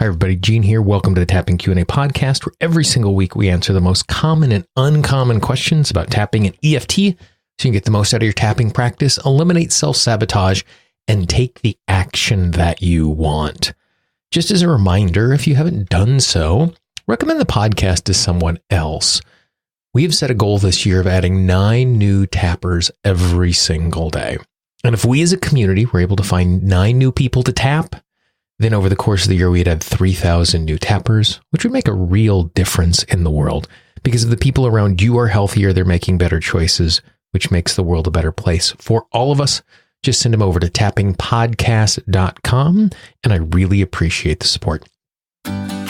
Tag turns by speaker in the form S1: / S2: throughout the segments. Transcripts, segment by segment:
S1: Hi everybody, Gene here. Welcome to the Tapping Q&A podcast, where every single week we answer the most common and uncommon questions about tapping and EFT so you can get the most out of your tapping practice, eliminate self-sabotage, and take the action that you want. Just as a reminder, if you haven't done so, recommend the podcast to someone else. We have set a goal this year of adding 9 new tappers every single day. And if we as a community were able to find 9 new people to tap, then over the course of the year, we'd had 3,000 new tappers, which would make a real difference in the world. Because if the people around you are healthier, they're making better choices, which makes the world a better place for all of us. Just send them over to tappingpodcast.com, and I really appreciate the support.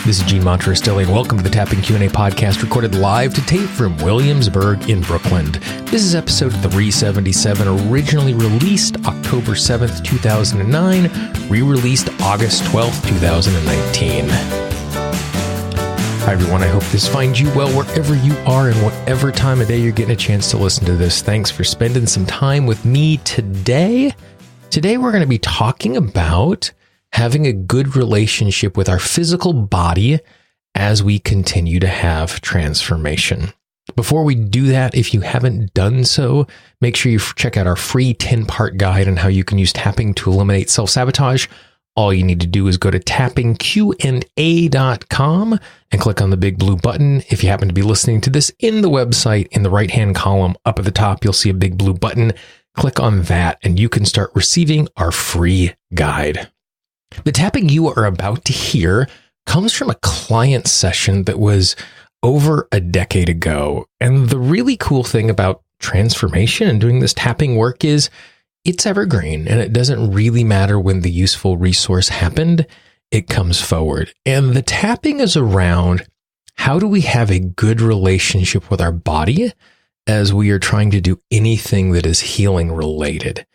S1: This is Gene Monterostelli, and welcome to the Tapping Q&A podcast, recorded live to tape from Williamsburg in Brooklyn. This is episode 377, originally released October 7th, 2009, re-released August 12th, 2019. Hi everyone, I hope this finds you well wherever you are and whatever time of day you're getting a chance to listen to this. Thanks for spending some time with me today. Today we're going to be talking about having a good relationship with our physical body as we continue to have transformation. Before we do that, if you haven't done so, make sure you check out our free 10-part guide on how you can use tapping to eliminate self-sabotage. All you need to do is go to tappingqa.com and click on the big blue button. If you happen to be listening to this in the website, in the right-hand column up at the top, you'll see a big blue button. Click on that and you can start receiving our free guide. The tapping you are about to hear comes from a client session that was over a decade ago. And the really cool thing about transformation and doing this tapping work is it's evergreen, and it doesn't really matter when the useful resource happened, it comes forward. And the tapping is around how do we have a good relationship with our body as we are trying to do anything that is healing related.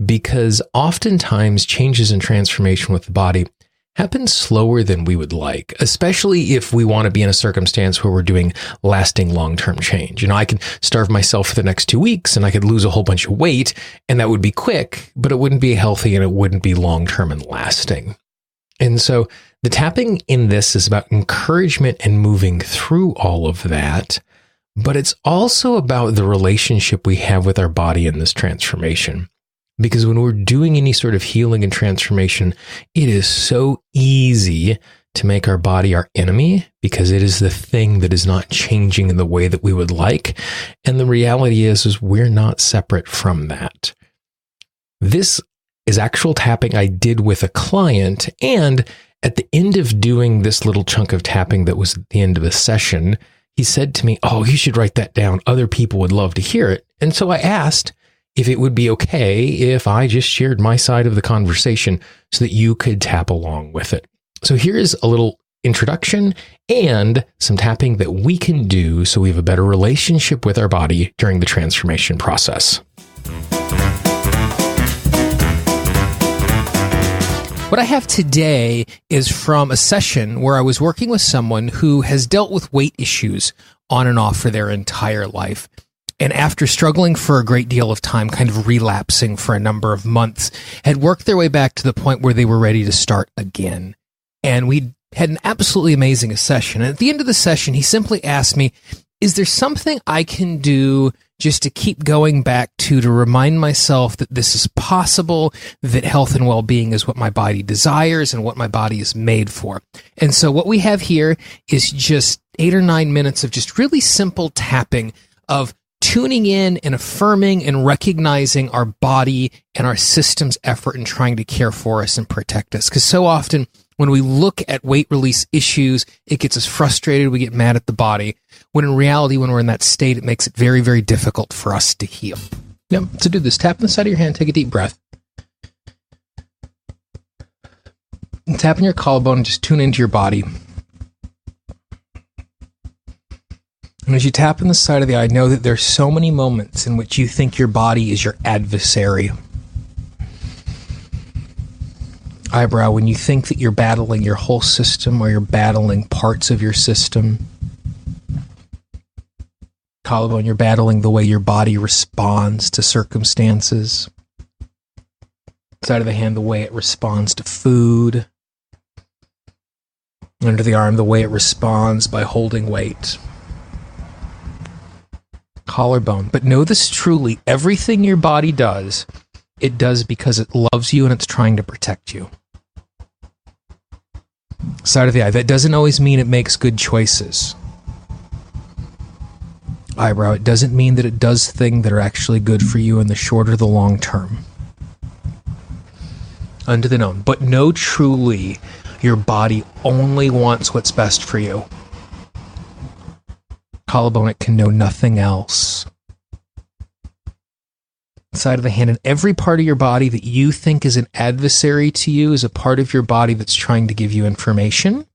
S1: Because oftentimes changes and transformation with the body happen slower than we would like, especially if we want to be in a circumstance where we're doing lasting long-term change. You know, I could starve myself for the next 2 weeks and I could lose a whole bunch of weight, and that would be quick, but it wouldn't be healthy and it wouldn't be long-term and lasting. And so the tapping in this is about encouragement and moving through all of that, but it's also about the relationship we have with our body in this transformation. Because when we're doing any sort of healing and transformation, it is so easy to make our body our enemy because it is the thing that is not changing in the way that we would like. And the reality is we're not separate from that. This is actual tapping I did with a client. And at the end of doing this little chunk of tapping that was at the end of a session, he said to me, "Oh, you should write that down. Other people would love to hear it." And so I asked if it would be okay if I just shared my side of the conversation so that you could tap along with it. So here's a little introduction and some tapping that we can do so we have a better relationship with our body during the transformation process. What I have today is from a session where I was working with someone who has dealt with weight issues on and off for their entire life. And after struggling for a great deal of time, kind of relapsing for a number of months, had worked their way back to the point where they were ready to start again. And we had an absolutely amazing session. And at the end of the session, he simply asked me, is there something I can do just to keep going back to remind myself that this is possible, that health and well-being is what my body desires and what my body is made for? And so what we have here is just 8 or 9 minutes of just really simple tapping of tuning in and affirming and recognizing our body and our system's effort in trying to care for us and protect us. Because so often when we look at weight release issues, it gets us frustrated, we get mad at the body, when in reality, when we're in that state, it makes it very, very difficult for us to heal. Yep, so do this. Tap on the side of your hand, take a deep breath. And tap on your collarbone and just tune into your body. And as you tap on the side of the eye, know that there's so many moments in which you think your body is your adversary. Eyebrow, when you think that you're battling your whole system or you're battling parts of your system. Collarbone, you're battling the way your body responds to circumstances. Side of the hand, the way it responds to food. Under the arm, the way it responds by holding weight. Collarbone. But know this truly, everything your body does, it does because it loves you and it's trying to protect you. Side of the eye. That doesn't always mean it makes good choices. Eyebrow. It doesn't mean that it does things that are actually good for you in the short or the long term. Under the nose. But know truly, your body only wants what's best for you. Collarbone. It can know nothing else. Side of the hand, and every part of your body that you think is an adversary to you is a part of your body that's trying to give you information.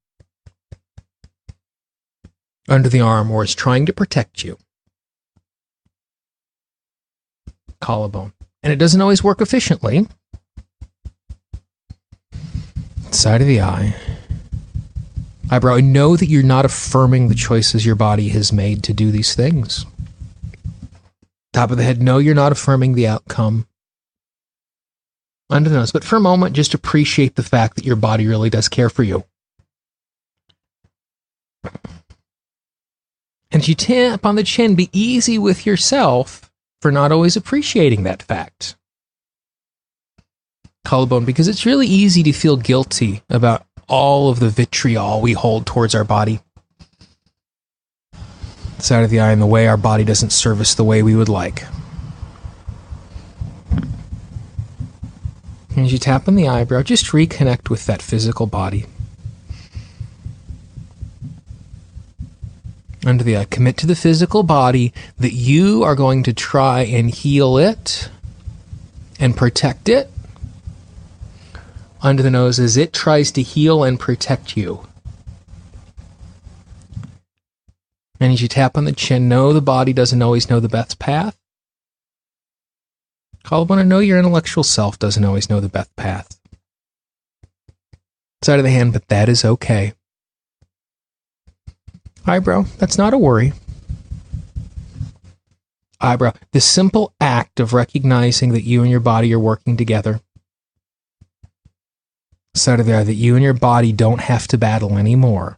S1: Under the arm, or is trying to protect you. Collarbone. And it doesn't always work efficiently. Side of the eye. Eyebrow. I know that you're not affirming the choices your body has made to do these things. Top of the head. No, you're not affirming the outcome. Under the nose. But for a moment, just appreciate the fact that your body really does care for you. And as you tap on the chin, be easy with yourself for not always appreciating that fact. Collarbone, because it's really easy to feel guilty about all of the vitriol we hold towards our body. Side of the eye, and the way our body doesn't serve us the way we would like. And as you tap on the eyebrow, just reconnect with that physical body. Under the eye, commit to the physical body that you are going to try and heal it and protect it. Under the nose, as it tries to heal and protect you. And as you tap on the chin, know the body doesn't always know the best path. Collarbone, I know your intellectual self doesn't always know the best path. Side of the hand, but that is okay. Eyebrow, that's not a worry. Eyebrow, the simple act of recognizing that you and your body are working together. Side of the eye, that you and your body don't have to battle anymore.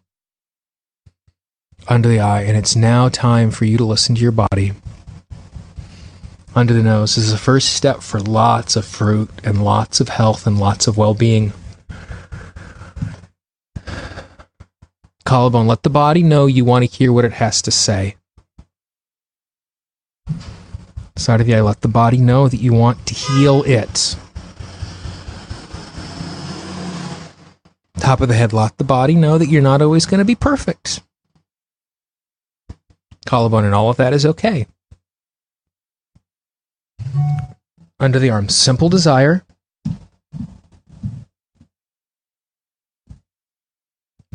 S1: Under the eye, and it's now time for you to listen to your body. Under the nose is the first step for lots of fruit and lots of health and lots of well-being. Collarbone, let the body know you want to hear what it has to say. Side of the eye, let the body know that you want to heal it. Top of the head, let the body know that you're not always going to be perfect. Collarbone, and all of that is okay. Under the arm, simple desire.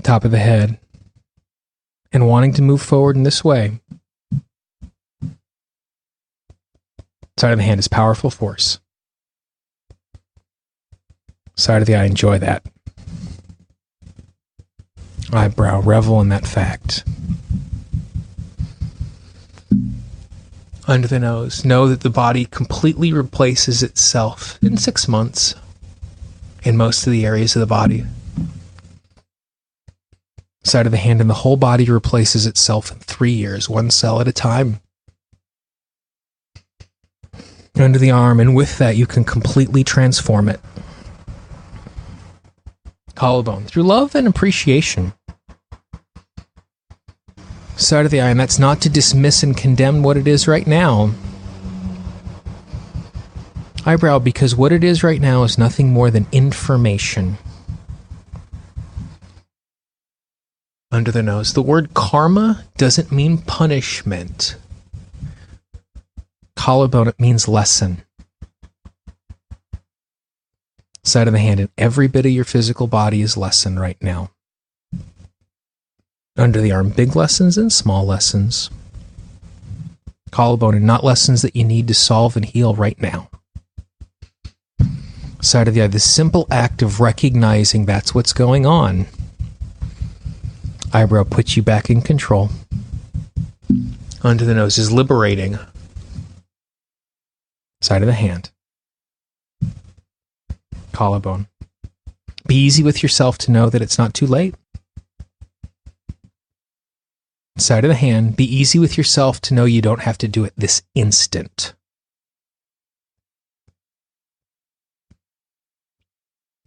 S1: Top of the head, and wanting to move forward in this way. Side of the hand is powerful force. Side of the eye, enjoy that. Eyebrow, revel in that fact. Under the nose, know that the body completely replaces itself in 6 months in most of the areas of the body. Side of the hand, and the whole body replaces itself in 3 years, 1 cell at a time. Under the arm, and with that, you can completely transform it. Collarbone, through love and appreciation. Side of the eye, and that's not to dismiss and condemn what it is right now. Eyebrow, because what it is right now is nothing more than information. Under the nose, the word karma doesn't mean punishment. Collarbone, it means lesson. Side of the hand, and every bit of your physical body is lesson right now. Under the arm, big lessons and small lessons. Collarbone, and not lessons that you need to solve and heal right now. Side of the eye, the simple act of recognizing that's what's going on. Eyebrow puts you back in control. Under the nose is liberating. Side of the hand. Collarbone. Be easy with yourself to know that it's not too late. Side of the hand, be easy with yourself to know you don't have to do it this instant.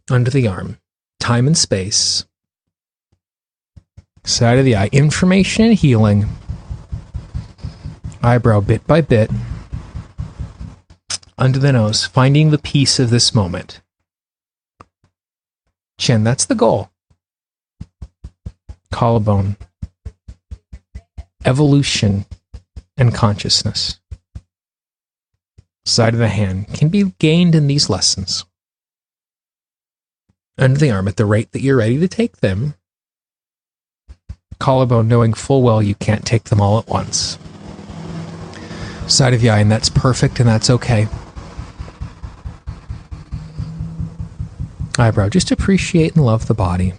S1: Under the arm, time and space. Side of the eye, information and healing. Eyebrow, bit by bit. Under the nose, finding the peace of this moment. Chin, that's the goal. Collarbone, evolution and consciousness. Side of the hand can be gained in these lessons. Under the arm, at the rate that you're ready to take them. Collarbone, knowing full well you can't take them all at once. Side of the eye, and that's perfect and that's okay. Eyebrow, just appreciate and love the body.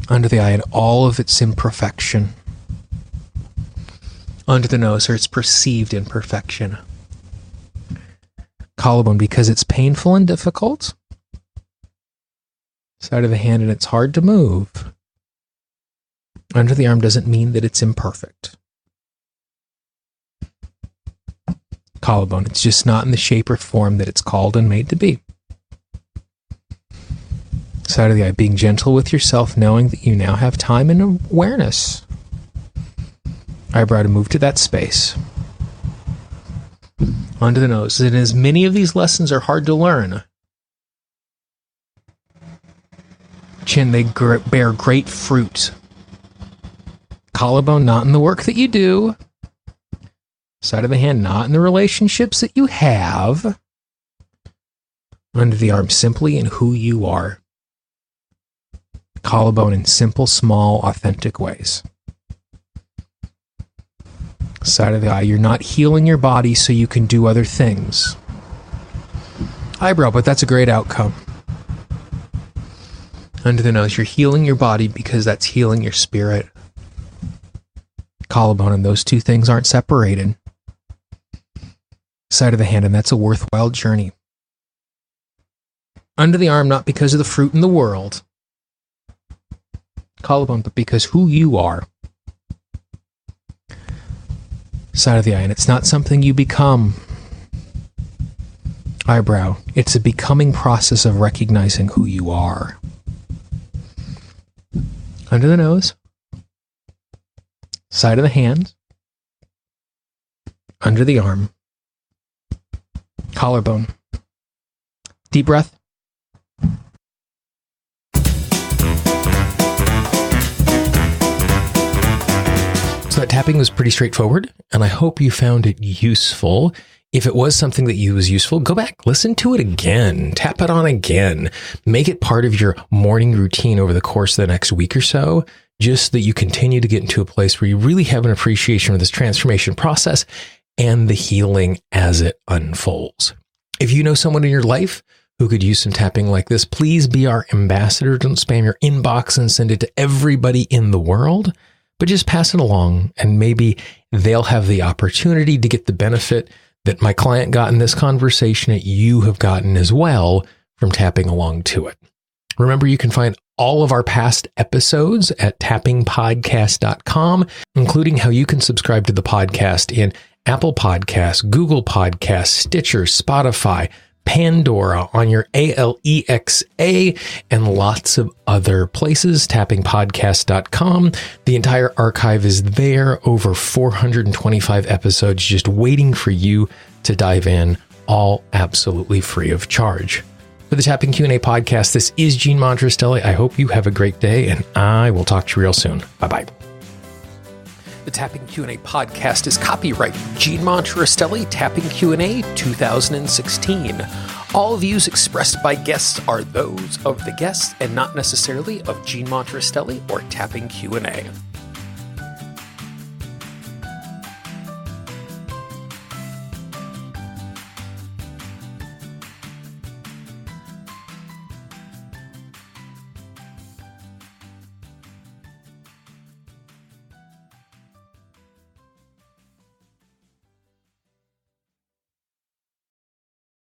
S1: Under the eye and all of its imperfection. Under the nose, or its perceived imperfection. Collarbone, because it's painful and difficult. Side of the hand, and it's hard to move. Under the arm doesn't mean that it's imperfect. Collarbone, it's just not in the shape or form that it's called and made to be. Side of the eye, being gentle with yourself, knowing that you now have time and awareness. Eyebrow, to move to that space. Under the nose, and as many of these lessons are hard to learn, chin, they bear great fruit. Collarbone, not in the work that you do. Side of the hand, not in the relationships that you have. Under the arm, simply in who you are. Collarbone, in simple, small, authentic ways. Side of the eye, you're not healing your body so you can do other things. Eyebrow, but that's a great outcome. Under the nose, you're healing your body because that's healing your spirit. Collarbone, and those two things aren't separated. Side of the hand, and that's a worthwhile journey. Under the arm, not because of the fruit in the world. Collarbone, but because who you are. Side of the eye, and it's not something you become. Eyebrow, it's a becoming process of recognizing who you are. Under the nose. Side of the hand. Under the arm. Collarbone. Deep breath. So that tapping was pretty straightforward, and I hope you found it useful. If it was something that you was useful, go back, listen to it again, tap it on again, make it part of your morning routine over the course of the next week or so, just that you continue to get into a place where you really have an appreciation of this transformation process and the healing as it unfolds. If you know someone in your life who could use some tapping like this, please be our ambassador. Don't spam your inbox and send it to everybody in the world, but just pass it along, and maybe they'll have the opportunity to get the benefit that my client got in this conversation that you have gotten as well from tapping along to it. Remember, you can find all of our past episodes at tappingpodcast.com, including how you can subscribe to the podcast in Apple Podcasts, Google Podcasts, Stitcher, Spotify, Pandora, on your Alexa, and lots of other places. Tappingpodcast.com. The entire archive is there. Over 425 episodes just waiting for you to dive in, all absolutely free of charge. For the Tapping Q&A podcast, this is Gene Montrestelli. I hope you have a great day, and I will talk to you real soon. Bye-bye. The Tapping Q&A podcast is copyright Gene Montrestelli, Tapping Q&A 2016. All views expressed by guests are those of the guests and not necessarily of Gene Montrestelli or Tapping Q&A.